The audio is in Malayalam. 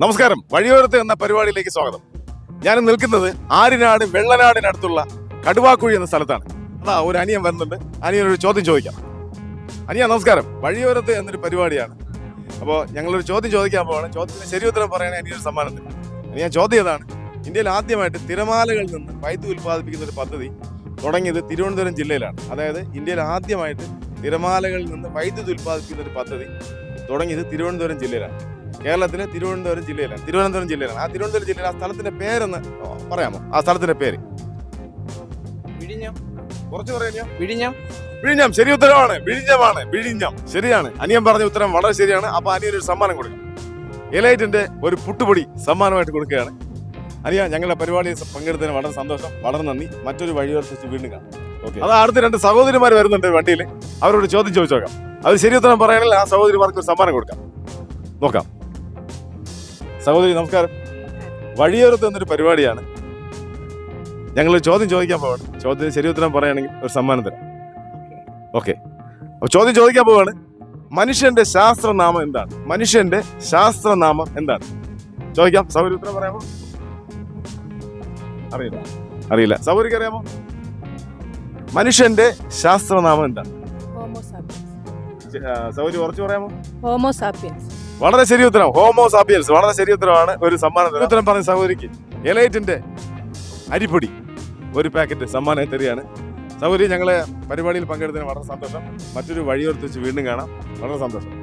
നമസ്കാരം. വഴിയോരത്ത് എന്ന പരിപാടിയിലേക്ക് സ്വാഗതം. ഞാൻ നിൽക്കുന്നത് ആര്യനാട് വെള്ളനാടിനടുത്തുള്ള കടുവാക്കുഴി എന്ന സ്ഥലത്താണ്. അതാ ഒരു അനിയൻ വരുന്നുണ്ട്. അനിയനൊരു ചോദ്യം ചോദിക്കാം. അനിയ നമസ്കാരം. വഴിയോരത്ത് എന്നൊരു പരിപാടിയാണ്. അപ്പോൾ ഞങ്ങളൊരു ചോദ്യം ചോദിക്കാൻ പോവാണ്. ചോദ്യത്തിന് ശരി ഉത്തരം പറയണേ എനിക്കൊരു സമ്മാനം തരും. അനിയ ചോദ്യം ഇതാണ്: ഇന്ത്യയിൽ ആദ്യമായിട്ട് തിരമാലകളിൽ നിന്ന് വൈദ്യുതി ഉൽപ്പാദിപ്പിക്കുന്ന ഒരു പദ്ധതി തുടങ്ങിയത് തിരുവനന്തപുരം ജില്ലയിലാണ്. അതായത് ഇന്ത്യയിൽ ആദ്യമായിട്ട് തിരമാലകളിൽ നിന്ന് വൈദ്യുതി ഉൽപ്പാദിപ്പിക്കുന്ന ഒരു പദ്ധതി തുടങ്ങിയത് തിരുവനന്തപുരം ജില്ലയിലാണ്. കേരളത്തിലെ തിരുവനന്തപുരം ജില്ലയിലാണ്. ആ തിരുവനന്തപുരം ജില്ലയിൽ ആ സ്ഥലത്തിന്റെ പേരെന്ന് പറയാമോ? ആ സ്ഥലത്തിന്റെ പേര് വിഴിഞ്ഞം. കുറച്ച് പറയാ. വിഴിഞ്ഞം. വിഴിഞ്ഞം ശരി ഉത്തരവാണ്. വിഴിഞ്ഞം ശരിയാണ്. അനിയൻ പറഞ്ഞ ഉത്തരം വളരെ ശരിയാണ്. അപ്പൊ അനിയനൊരു സമ്മാനം കൊടുക്കാം. എലൈറ്റിന്റെ ഒരു പുട്ടുപൊടി സമ്മാനമായിട്ട് കൊടുക്കുകയാണ്. അനിയ, ഞങ്ങളുടെ പരിപാടിയിൽ പങ്കെടുത്തതിന് വളരെ സന്തോഷം, വളരെ നന്ദി. മറ്റൊരു വഴിയോരത്ത് വെച്ച് വീണ്ടും കാണാം. ഓക്കെ. അത് അടുത്ത രണ്ട് സഹോദരിമാർ വരുന്നുണ്ട് വണ്ടിയിൽ. അവരോട് ചോദ്യം ചോദിച്ചു നോക്കാം. അത് ശരി ഉത്തരം പറയുകയാണെങ്കിൽ ആ സഹോദരിമാർക്ക് ഒരു സമ്മാനം കൊടുക്കാം. നോക്കാം. സഹോദരി നമസ്കാരം. വഴിയോരത്ത് എന്നൊരു പരിപാടിയാണ്. ഞങ്ങൾ ചോദ്യം ചോദിക്കാൻ പോവാണ്. ചോദ്യത്തിന് ശരി ഉത്തരം പറയുകയാണെങ്കിൽ ഒരു സമ്മാനം തരാം. ഓക്കെ. അപ്പോൾ ചോദ്യം ചോദിക്കാൻ പോവാണ്. മനുഷ്യന്റെ ശാസ്ത്രനാമം എന്താണ്? ചോദിക്കാം. സൗകര്യ ഉത്തരം പറയാമോ? അറിയില്ല. സൗകര്യക്ക് അറിയാമോ? മനുഷ്യന്റെ ശാസ്ത്രനാമം എന്താണ്? സൗകര്യ കുറച്ച് പറയാമോ? ഹോമോസാപ്പിയൻസ്. വളരെ ശരി ഉത്തരം. Homo sapiens. വളരെ ശരി ഉത്തരമാണ്. ഒരു സമ്മാനം. ഉത്തരം പറഞ്ഞ സഹോദരിക്ക് എലൈറ്റിന്റെ അരിപ്പൊടി ഒരു പാക്കറ്റ് സമ്മാനമായി തരികയാണ്. സഹോദരി, ഞങ്ങളെ പരിപാടിയിൽ പങ്കെടുത്തതിന് വളരെ സന്തോഷം. മറ്റൊരു വഴിയോർത്ത് വെച്ച് വീണ്ടും കാണാം. വളരെ സന്തോഷം.